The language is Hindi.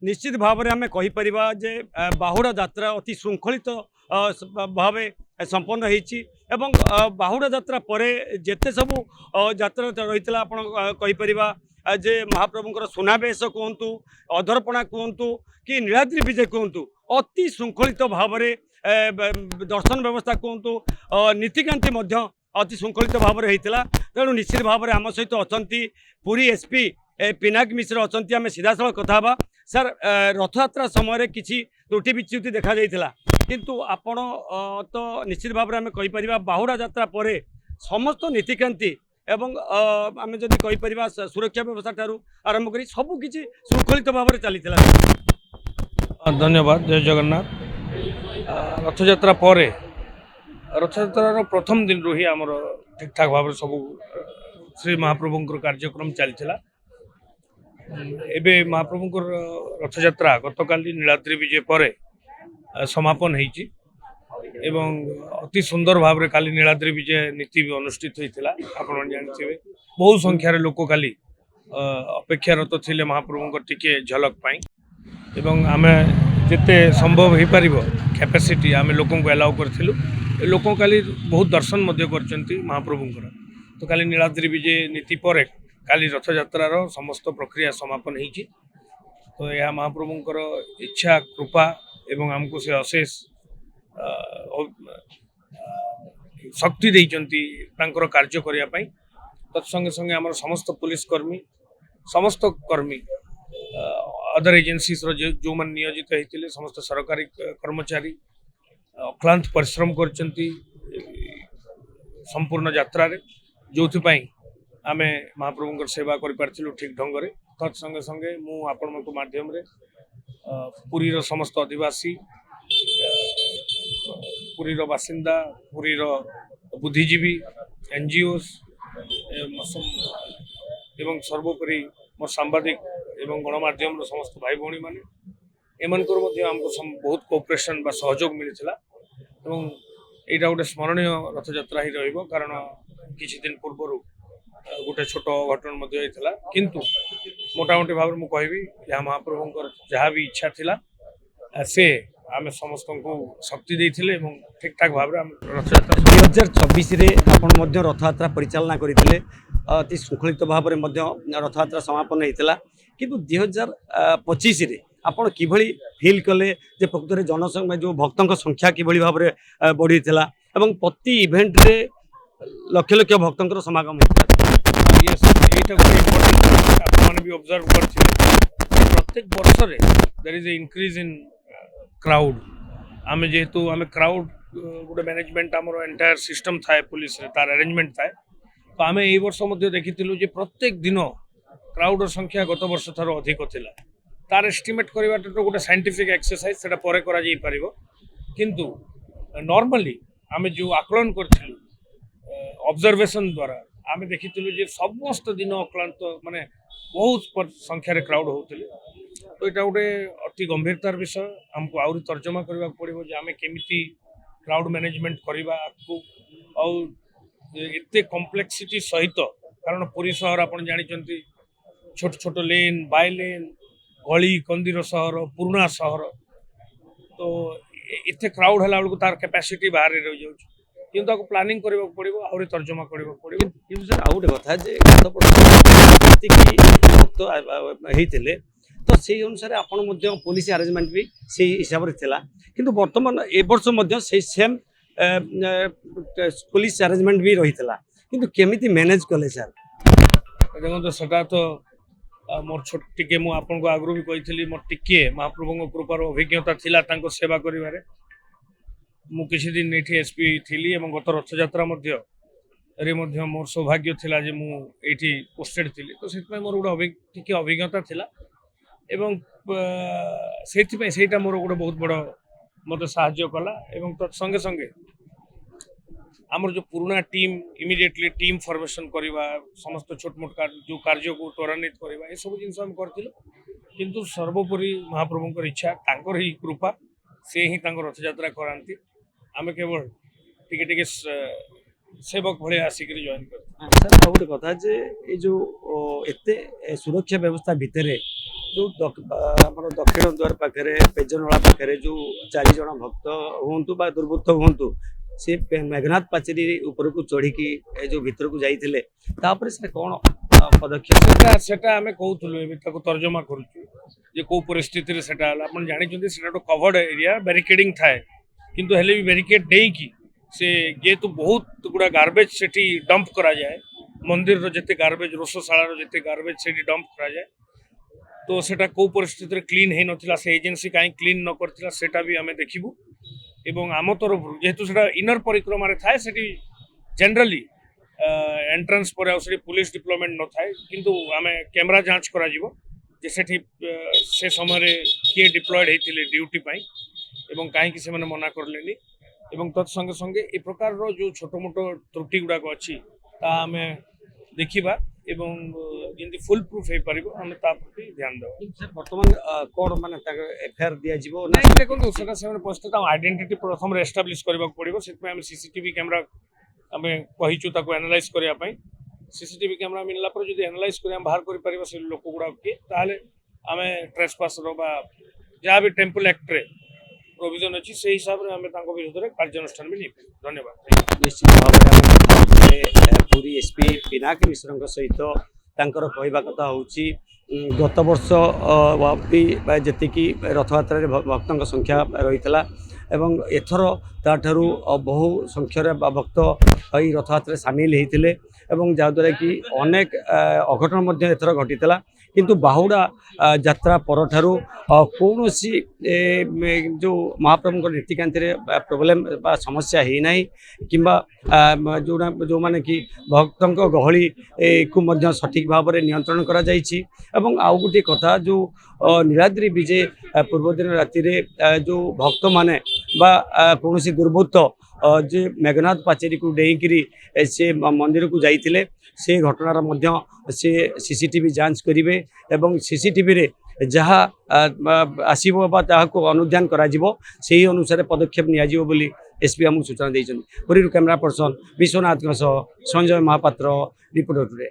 निश्चित भाव में आम कहीपर जे बाहुड़ा यात्रा अति श्रृंखलित भाव संपन्न होती बाहुड़ा यात्रा पर जिते सब यात्रा रही आपपर जे महाप्रभुंर सुनावेश कहतु अधरपणा कहतु कि नीलाद्रि विजय कहतु अति श्रृंखलित भाव में दर्शन व्यवस्था कहतु नीतिकांति अति श्रृंखलित भाव में होता तेणु निश्चित भाव में आम सहित अच्छा पुरी एसपी पिनाक मिश्र अच्छा आम सीधा साल कथा सर रथयात्रा समय किसी त्रुटि विच्युति देखा जाइथिला किंतु आपण तो निश्चित भाव में आम कहीपर बाहुड़ा यात्रा पर समस्त नीतिकांति एवं आम जदि कहीपर सुरक्षा व्यवस्था ठारू आरंभ कर सबकि श्रृंखलित भाव में चली। धन्यवाद। जय जगन्नाथ। रथयात्रा पर रथयात्रार प्रथम दिन रू ही आमर ठीक ठाक भाव सब श्री महाप्रभुंर कार्यक्रम चलता। एबे महाप्रभुंर रथयात्रा गतकाली नीलाद्रि विजय पर समापन होती एवं अति सुंदर भाव में काली नीलाद्रि विजय नीति भी अनुष्ठित होता। आपण जानते बहु संख्यार लोक काली अपेक्षारत थे महाप्रभुंर टिके झलक पाई एवं आमे जिते संभव हो पार कैपेसिटी आम लोक एलाउ करूँ। लोक काली बहुत दर्शन कर महाप्रभुंर तो काली नीलाद्रि विजय नीति पर काली रथयात्रार समस्त प्रक्रिया समापन होती। तो यह महाप्रभुंर इच्छा कृपा एवं आमको से अशेष शक्ति देइचंती तांकर कार्य करिया पई। तत्संगे संगे आमर समस्त पुलिस कर्मी समस्त कर्मी अदर एजेंसीज जो मन नियोजित होते समस्त सरकारी कर्मचारी अक्लांत परिश्रम करचंती संपूर्ण यात्रा रे जो आमे महाप्रभुंर सेवा करूँ ठीक ढंग से। तत्संगे संगे मु आपण माध्यम रे पुरीर समस्त आदिवासी पुरीर बासिंदा पुरीर बुद्धिजीवी एनजीओस एवं सर्वोपरि मोर सांबादिक एवं गणमाध्यम समस्त भाई भौणी माने एमनकर मध्य हमको बहुत कोऑपरेशन बा सहयोग मिलता एवं एटा गोटे स्मरणीय रथयात्रा ही रहिबो कारण किछि दिन पूर्व गोटे छोट घटना होता किंतु मोटामोटी भाव में कहबी यहाँ महाप्रभुंर जहाँ भी इच्छा थिला से आम समस्त को शक्ति देते ठीक ठाक भाव रथयात्रा 2024 आप रथयात्रा परिचालना करते अति श्रृंखलित भाव में रथयात्रा समापन होता किंतु 2025 आपण किभली फील कले जे प्रकृत में जनसंख्या जो भक्तों संख्या किभली भाव में बढ़ी एवं प्रति इवेंट रे लक्ष लक्ष भक्तों समागम होता भी ऑब्जर्व करथिले प्रत्येक वर्ष रे there is a increase in crowd आमे जेहेतु आमे क्राउड गोटे मैनेजमेंट आमर एंटायर सिस्टम थाए पुलिस रे तार अरेंजमेंट थाए तो आमे एई वर्ष मध्ये देखिथिलु जे प्रत्येक दिन क्राउड संख्या गत वर्ष थारो अधिक थिला तार एस्टिमेट करबाटा तो गोटे साइंटिफिक एक्सरसाइज सेटा परे करा जाई परिबो किंतु नॉर्मली आमे जो आकलन करथिलु ऑब्जर्वेशन द्वारा आमे देखिथिलु जे समस्त दिन अक्लांत माने बहुत संख्यार क्राउड होते तो यहाँ गोटे अति गंभीरतार विषय हमको आहरी तर्जमा करने पड़ो जे आम केमिति क्राउड मैनेजमेंट करवा एते कॉम्प्लेक्सिटी सहित कारण पुरी सहर आप जानते छोट छोट लेन बाय लेन गली कंदीर सहर पुराना सहर तो इतने क्राउड है बेलू तार कैपेसिटी बाहर रही जाऊँ किंतु प्लानिंग करने पड़ो आहरी तर्जमा करने पड़ो किंतु सर आउ गोटे कथा जे भक्त होते तो से अनुसार आपण पुलिस अरेंजमेंट भी से हिसाब से थिला किंतु वर्तमान ए वर्ष से सेम पुलिस अरेंजमेंट भी रही किंतु केमिति मैनेज कले सर देखो सेटा तो मोर छोट टिके मु आपन को आगु भी कही मोर टिके महाप्रभु कृपार अभिज्ञता थिला तांको सेवा करिवारे मु किछि दिन एठी एसपी थिली एवं गत रथयात्रा मध्य मोर सौभाग्य थिला जे मु एठी पोस्टेड थिली तो सेति मोर गोटे टिके अभिज्ञता थिला एवं सेति सेटा मोर गोटे बहुत बड़ मते साहाय्य कला एवं संगे संगे आमर जो पुराना टीम इमिडिएटली टीम फॉर्मेशन करवा समस्त छोट मोट जो कार्य को त्वरान्वित करवा ये सब जिन हम करथिलु किंतु सर्वोपरि महाप्रभुंकर इच्छा तांकर ही कृपा से ही तांकर रथयात्रा करांती आमे केवल टिके टिके सेवक भाई आसिक जॉइन कर सर ଆଉ ଗୋଟେ କଥା ଯେ ଏଇ ଯୋଉ ଏତେ ସୁରକ୍ଷା ବ୍ୟବସ୍ଥା ଭିତରେ ଯୋଉ ଆମର ଦକ୍ଷିଣ ଦ୍ୱାର ପାଖରେ ପେଜନଳା ପାଖରେ ଯୋଉ 4 ଜଣ ଭକ୍ତ ହୁଅନ୍ତୁ ବା ଦୁର୍ବୃତ୍ତ ହୁଅନ୍ତୁ ସେ ମେଘନାଥ ପାଚେରୀ ଉପରକୁ ଚଢିକି ଏ ଯୋଉ ଭିତରକୁ ଯାଇଥିଲେ ତାପରେ ସେ କଣ ପଦକ୍ଷେପ सेटा आमे कहूथुलु एबे ताको तर्जमा करूछु जे को परिस्थिति रे सेटा हला अपन जानि छथि सेटा तो कवर्ड एरिया बैरिकेडिंग थाए किंतु हेले भी बैरिकेड देई की से जेतु बहुत गुड़ा गार्बेज सेठी डंप करा जाए मंदिर रो जते गार्बेज रोषशाला रो जते गार्बेज सेठी डंप करा जाए तो सेटा को परिस्थिति रे क्लीन हे नथिला से एजेंसी काई क्लीन न करथिला सेटा भी हमें देखिबु एवं आम तरफ जेतु सेटा इनर परिक्रमा रे थाए सेठी जनरली एंट्रेंस पर आउसरी पुलिस डिप्लॉयमेंट न थाए किंतु आमे कैमरा जांच करा जिवो जे सेठी से समय रे के डिप्लॉयड हेतिले ड्यूटी पाई एवं काहे कि से माने मना करलेनी एवं तत्संगे संगे ए प्रकार रो जो छोटो मोटो त्रुटि गुडा को अछि ता हमें देखिबा एवं जिंदी फुल प्रूफ हे परिबो हम ता प्रति ध्यान देबा सर वर्तमान कोड माने एफआईआर दिया जिवो ना नहीं देखो सेटा से प्रस्तुत आइडेंटिटी प्रथम रे एस्टाब्लिश करबा पड़िबो सेत हम सीसीटीवी कैमरा हमें कहिचु ताको एनालाइज करिया पई सीसीटीवी कैमरा मिलला पर जदि एनालाइज करिया बाहर करि परिबो से लोक गुडा के ताले हमें ट्रेसपास रो बा जा भी टेम्पल एक्ट रे प्रोविजन अछि से हिसाब रे हमें ताको विरुद्ध रे कार्यानुष्ठान भी नै धन्यवाद निश्चित भाव पुरी एसपी पिनाकी मिश्र सहित तांकर कहवा कथा होची गत वर्ष जी रथयात्रा भक्तों संख्या रही एवं एथर ताठू बहु संख्यार भक्त यही रथयात्रा सामिल होते जहाँद्वारा कि अनेक अघटन एथर घटीला किंतु बाहुड़ा यात्रा परठारू कौन जो महाप्रभु नीतिकांति प्रोब्लेम समस्या है ना कि जो माने कि भक्तों गहली को सठिक भाव में नियंत्रण करा जाइछि। एवं आउ गोटे कथा जो नीलाद्री विजे पूर्व दिन राति जो भक्त माने बा कौन दुर्बृत्त जे मेघनाथ पाचेरी को डेईकरी से मंदिर को जाइथिले से घटनार मध्य से सीसीटीवी जांच करेंगे एवं सीसीटीवी रे जहाँ आसो को अनुध्यान करा से अनुसार पदक्षेप नियाजिबो बोली एसपी आमको सूचना देइछन। Puri camera person Vishwanath Sanjay Mahapatra reporter today.